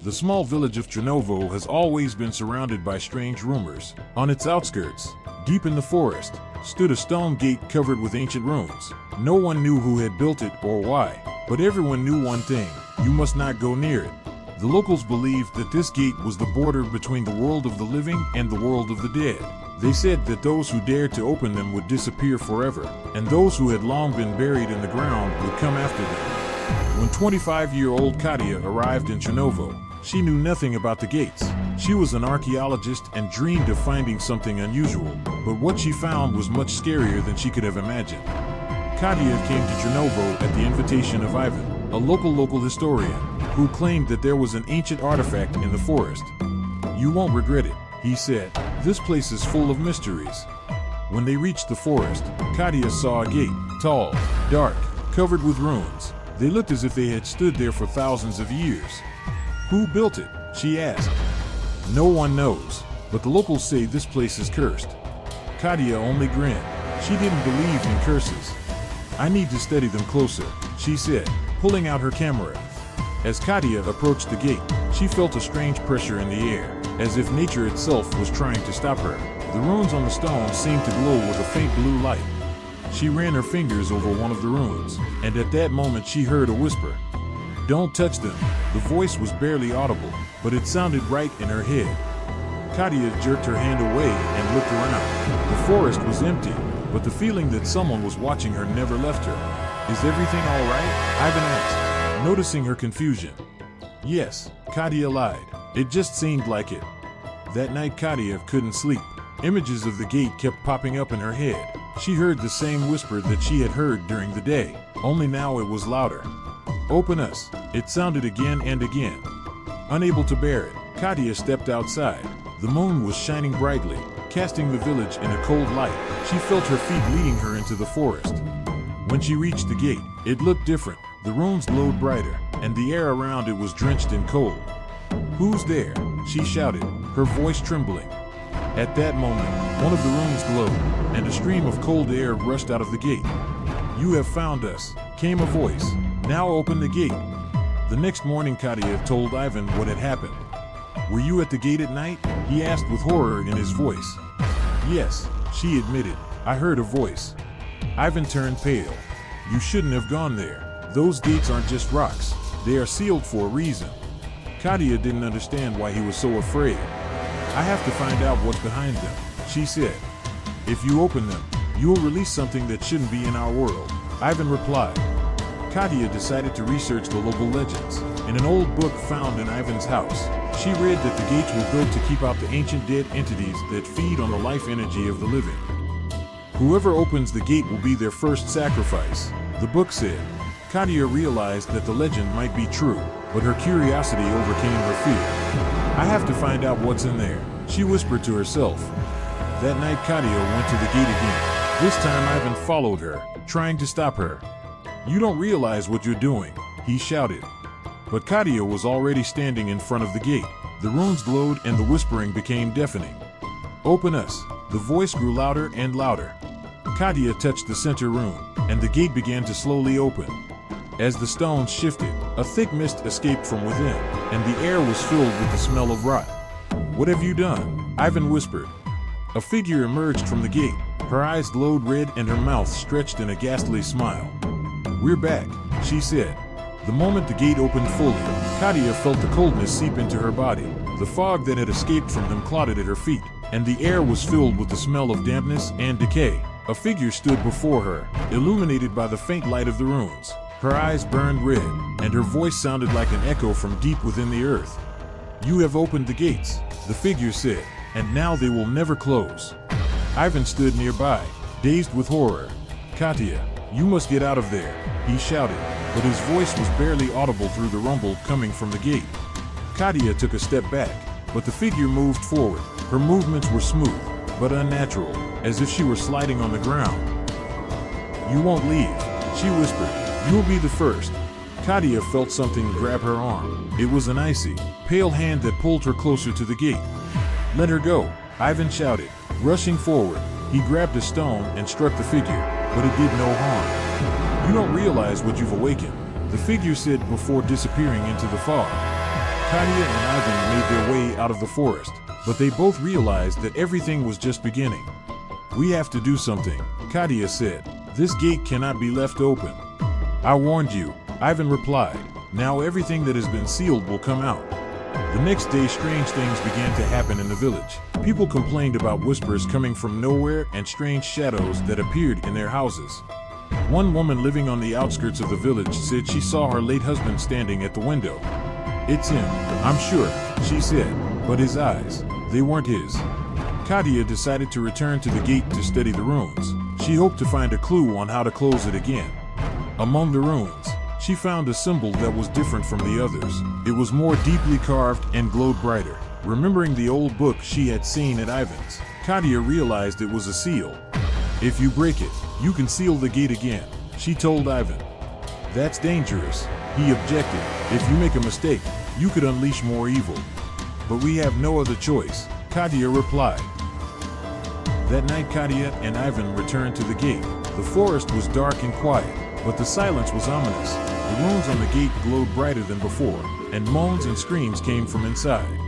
The small village of Chernovo has always been surrounded by strange rumors. On its outskirts, deep in the forest, stood a stone gate covered with ancient runes. No one knew who had built it or why, but everyone knew one thing: you must not go near it. The locals believed that this gate was the border between the world of the living and the world of the dead. They said that those who dared to open them would disappear forever, and those who had long been buried in the ground would come after them. When 25-year-old Katya arrived in Chernovo, she knew nothing about the gates. She was an archaeologist and dreamed of finding something unusual, but what she found was much scarier than she could have imagined. Katya came to Chernovo at the invitation of Ivan, a local historian, who claimed that there was an ancient artifact in the forest. "You won't regret it," he said. "This place is full of mysteries." When they reached the forest, Katya saw a gate, tall, dark, covered with ruins. They looked as if they had stood there for thousands of years. "Who built it?" she asked. "No one knows, but the locals say this place is cursed." Katya only grinned. She didn't believe in curses. "I need to study them closer," she said, pulling out her camera. As Katya approached the gate, she felt a strange pressure in the air, as if nature itself was trying to stop her. The runes on the stone seemed to glow with a faint blue light. She ran her fingers over one of the runes, and at that moment she heard a whisper. "Don't touch them." The voice was barely audible, but it sounded right in her head. Katya jerked her hand away and looked around. The forest was empty, but the feeling that someone was watching her never left her. "Is everything all right?" Ivan asked, noticing her confusion. "Yes," Katya lied. "It just seemed like it." That night Katya couldn't sleep. Images of the gate kept popping up in her head. She heard the same whisper that she had heard during the day, only now it was louder. "Open us," it sounded again and again. Unable to bear it, Katya stepped outside. The moon was shining brightly, casting the village in a cold light. She felt her feet leading her into the forest. When she reached the gate, it looked different. The runes glowed brighter, and the air around it was drenched in cold. "Who's there?" she shouted, her voice trembling. At that moment, one of the runes glowed, and a stream of cold air rushed out of the gate. "You have found us," came a voice. "Now open the gate." The next morning Katya told Ivan what had happened. "Were you at the gate at night?" he asked with horror in his voice. "Yes," she admitted. "I heard a voice." Ivan turned pale. "You shouldn't have gone there. Those gates aren't just rocks. They are sealed for a reason." Katya didn't understand why he was so afraid. "I have to find out what's behind them," she said. "If you open them, you'll release something that shouldn't be in our world," Ivan replied. Katya decided to research the local legends. In an old book found in Ivan's house, she read that the gates were built to keep out the ancient dead entities that feed on the life energy of the living. Whoever opens the gate will be their first sacrifice, the book said. Katya realized that the legend might be true, but her curiosity overcame her fear. "I have to find out what's in there," she whispered to herself. That night Katya went to the gate again. This time Ivan followed her, trying to stop her. "You don't realize what you're doing," he shouted. But Katya was already standing in front of the gate. The runes glowed and the whispering became deafening. "Open us." The voice grew louder and louder. Katya touched the center rune, and the gate began to slowly open. As the stones shifted, a thick mist escaped from within, and the air was filled with the smell of rot. "What have you done?" Ivan whispered. A figure emerged from the gate. Her eyes glowed red and her mouth stretched in a ghastly smile. "We're back," she said. The moment the gate opened fully, Katya felt the coldness seep into her body. The fog that had escaped from them clotted at her feet, and the air was filled with the smell of dampness and decay. A figure stood before her, illuminated by the faint light of the runes. Her eyes burned red, and her voice sounded like an echo from deep within the earth. "You have opened the gates," the figure said, "and now they will never close." Ivan stood nearby, dazed with horror. "Katya, you must get out of there," he shouted, but his voice was barely audible through the rumble coming from the gate. Katya took a step back, but the figure moved forward. Her movements were smooth, but unnatural, as if she were sliding on the ground. "You won't leave," she whispered. "You'll be the first." Katya felt something grab her arm. It was an icy, pale hand that pulled her closer to the gate. "Let her go," Ivan shouted. Rushing forward, he grabbed a stone and struck the figure, but it did no harm. "You don't realize what you've awakened," the figure said before disappearing into the fog. Katya and Ivan made their way out of the forest, but they both realized that everything was just beginning. "We have to do something," Katya said. "This gate cannot be left open." "I warned you," Ivan replied. "Now everything that has been sealed will come out." The next day, strange things began to happen in the village. People complained about whispers coming from nowhere and strange shadows that appeared in their houses. One woman living on the outskirts of the village said she saw her late husband standing at the window. "It's him, I'm sure," she said, but his eyes, they weren't his. Katya decided to return to the gate to study the runes. She hoped to find a clue on how to close it again. Among the runes, she found a symbol that was different from the others. It was more deeply carved and glowed brighter. Remembering the old book she had seen at Ivan's, Katya realized it was a seal. "If you break it, you can seal the gate again," she told Ivan. "That's dangerous," he objected. "If you make a mistake, you could unleash more evil." "But we have no other choice," Katya replied. That night, Katya and Ivan returned to the gate. The forest was dark and quiet, but the silence was ominous. The runes on the gate glowed brighter than before, and moans and screams came from inside.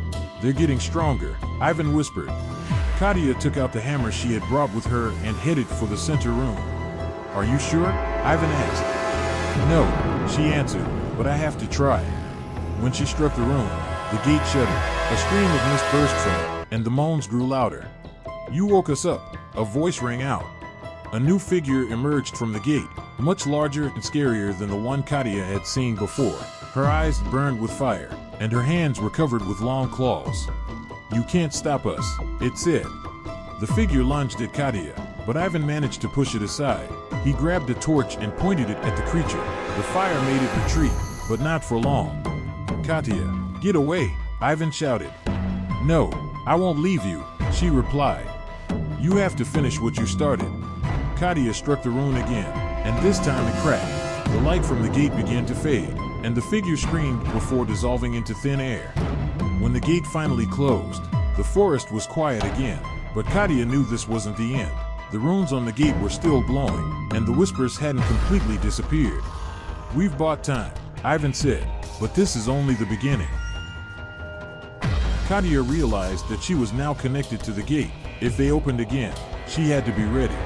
"They're getting stronger," Ivan whispered. Katya took out the hammer she had brought with her and headed for the center room. "Are you sure?" Ivan asked. "No," she answered, "but I have to try." When she struck the room, the gate shuddered. A stream of mist burst from it, and the moans grew louder. "You woke us up," a voice rang out. A new figure emerged from the gate, much larger and scarier than the one Katya had seen before. Her eyes burned with fire, and her hands were covered with long claws. "You can't stop us," it said. The figure lunged at Katya, but Ivan managed to push it aside. He grabbed a torch and pointed it at the creature. The fire made it retreat, but not for long. "Katya, get away," Ivan shouted. "No, I won't leave you," she replied. "You have to finish what you started." Katya struck the rune again, and this time it cracked. The light from the gate began to fade, and the figure screamed before dissolving into thin air. When the gate finally closed, the forest was quiet again, but Katya knew this wasn't the end. The runes on the gate were still glowing, and the whispers hadn't completely disappeared. "We've bought time," Ivan said, "but this is only the beginning." Katya realized that she was now connected to the gate. If they opened again, she had to be ready.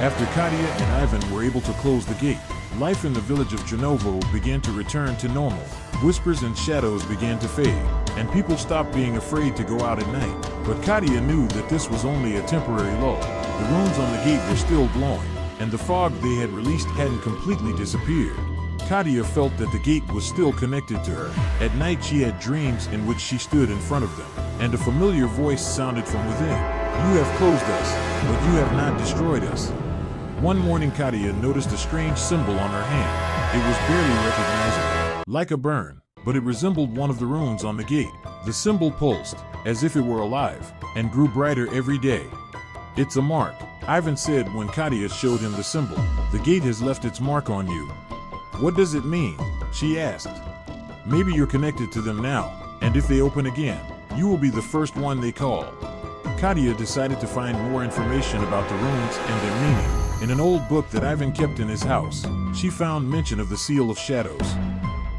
After Katya and Ivan were able to close the gate, life in the village of Chernovo began to return to normal. Whispers and shadows began to fade, and people stopped being afraid to go out at night. But Katya knew that this was only a temporary lull. The runes on the gate were still glowing, and the fog they had released hadn't completely disappeared. Katya felt that the gate was still connected to her. At night she had dreams in which she stood in front of them, and a familiar voice sounded from within. "You have closed us, but you have not destroyed us." One morning Katya noticed a strange symbol on her hand. It was barely recognizable, like a burn, but it resembled one of the runes on the gate. The symbol pulsed, as if it were alive, and grew brighter every day. "It's a mark," Ivan said when Katya showed him the symbol. "The gate has left its mark on you." "What does it mean?" she asked. "Maybe you're connected to them now, and if they open again, you will be the first one they call." Katya decided to find more information about the runes and their meaning. In an old book that Ivan kept in his house, she found mention of the Seal of Shadows.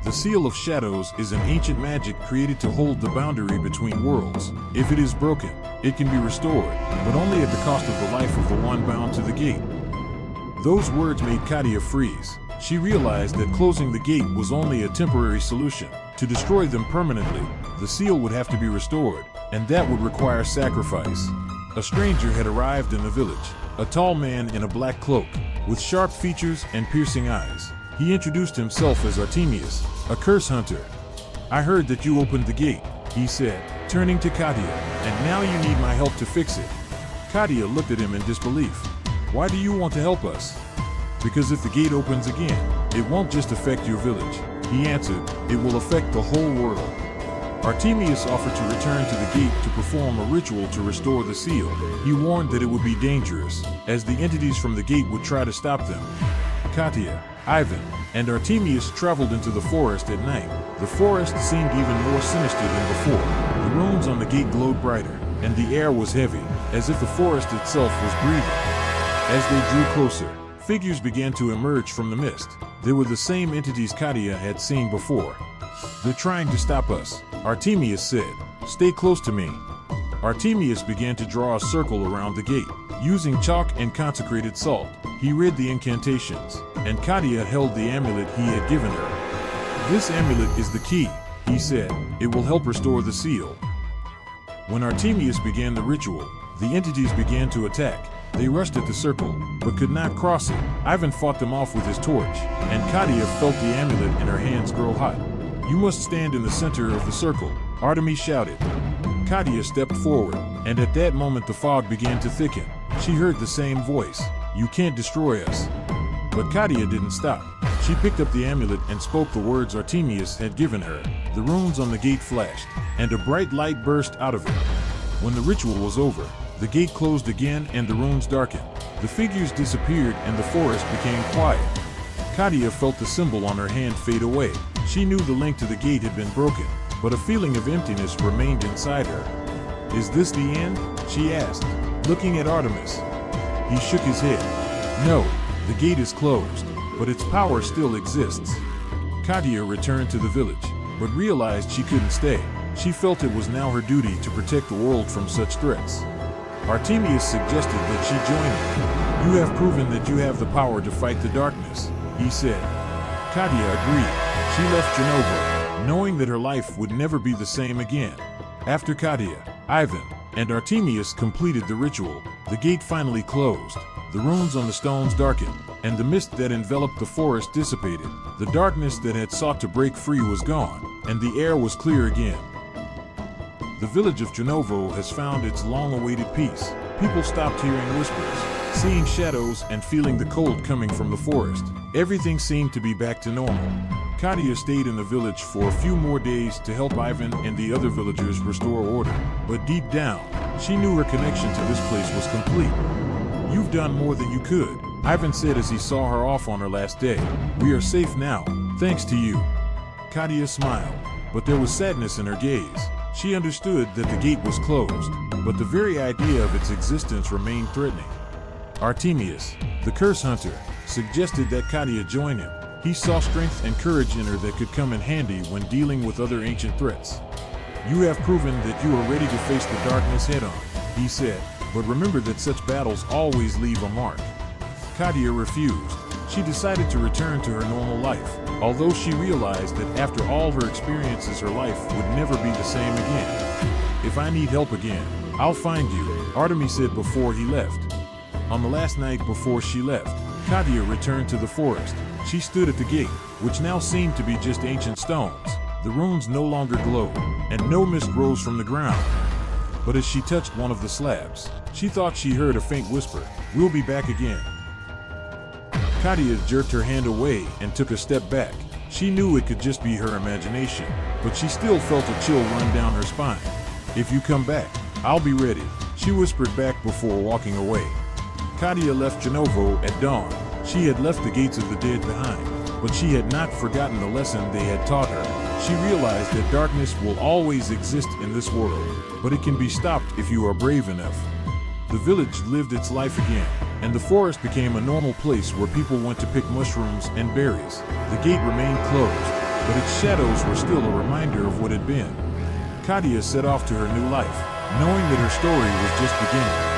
The Seal of Shadows is an ancient magic created to hold the boundary between worlds. If it is broken, it can be restored, but only at the cost of the life of the one bound to the gate. Those words made Katya freeze. She realized that closing the gate was only a temporary solution. To destroy them permanently, the seal would have to be restored, and that would require sacrifice. A stranger had arrived in the village, a tall man in a black cloak, with sharp features and piercing eyes. He introduced himself as Artemy, a curse hunter. "I heard that you opened the gate," he said, turning to Katya, "and now you need my help to fix it." Katya looked at him in disbelief. "Why do you want to help us?" "Because if the gate opens again, it won't just affect your village," he answered. "It will affect the whole world." Artemy offered to return to the gate to perform a ritual to restore the seal. He warned that it would be dangerous, as the entities from the gate would try to stop them. Katya, Ivan, and Artemy traveled into the forest at night. The forest seemed even more sinister than before. The runes on the gate glowed brighter, and the air was heavy, as if the forest itself was breathing. As they drew closer, figures began to emerge from the mist. They were the same entities Katya had seen before. "They're trying to stop us," Artemius said. "Stay close to me." Artemius began to draw a circle around the gate. Using chalk and consecrated salt, he read the incantations, and Katya held the amulet he had given her. "This amulet is the key," he said. "It will help restore the seal." When Artemius began the ritual, the entities began to attack. They rushed at the circle, but could not cross it. Ivan fought them off with his torch, and Katya felt the amulet in her hands grow hot. "You must stand in the center of the circle," Artemy shouted. Katya stepped forward, and at that moment the fog began to thicken. She heard the same voice, "You can't destroy us." But Katya didn't stop. She picked up the amulet and spoke the words Artemius had given her. The runes on the gate flashed, and a bright light burst out of it. When the ritual was over, the gate closed again and the runes darkened. The figures disappeared and the forest became quiet. Katya felt the symbol on her hand fade away. She knew the link to the gate had been broken, but a feeling of emptiness remained inside her. "Is this the end?" she asked, looking at Artemis. He shook his head. "No, the gate is closed, but its power still exists." Katya returned to the village, but realized she couldn't stay. She felt it was now her duty to protect the world from such threats. Artemius suggested that she join him. "You have proven that you have the power to fight the darkness," he said. Katya agreed. She left Chernovo, knowing that her life would never be the same again. After Katya, Ivan, and Artemius completed the ritual, the gate finally closed. The runes on the stones darkened, and the mist that enveloped the forest dissipated. The darkness that had sought to break free was gone, and the air was clear again. The village of Chernovo has found its long-awaited peace. People stopped hearing whispers, seeing shadows, and feeling the cold coming from the forest. Everything seemed to be back to normal. Katya stayed in the village for a few more days to help Ivan and the other villagers restore order. But deep down, she knew her connection to this place was complete. "You've done more than you could," Ivan said as he saw her off on her last day. "We are safe now, thanks to you." Katya smiled, but there was sadness in her gaze. She understood that the gate was closed, but the very idea of its existence remained threatening. Artemius, the curse hunter, suggested that Katya join him. He saw strength and courage in her that could come in handy when dealing with other ancient threats. "You have proven that you are ready to face the darkness head-on," he said, "but remember that such battles always leave a mark." Katya refused. She decided to return to her normal life, although she realized that after all her experiences, her life would never be the same again. "If I need help again, I'll find you," Artemy said before he left. On the last night before she left, Katya returned to the forest. She stood at the gate, which now seemed to be just ancient stones. The runes no longer glowed, and no mist rose from the ground. But as she touched one of the slabs, she thought she heard a faint whisper, "We'll be back again." Katya jerked her hand away and took a step back. She knew it could just be her imagination, but she still felt a chill run down her spine. "If you come back, I'll be ready," she whispered back before walking away. Katya left Chernovo at dawn. She had left the gates of the dead behind, but she had not forgotten the lesson they had taught her. She realized that darkness will always exist in this world, but it can be stopped if you are brave enough. The village lived its life again, and the forest became a normal place where people went to pick mushrooms and berries. The gate remained closed, but its shadows were still a reminder of what had been. Katya set off to her new life, knowing that her story was just beginning.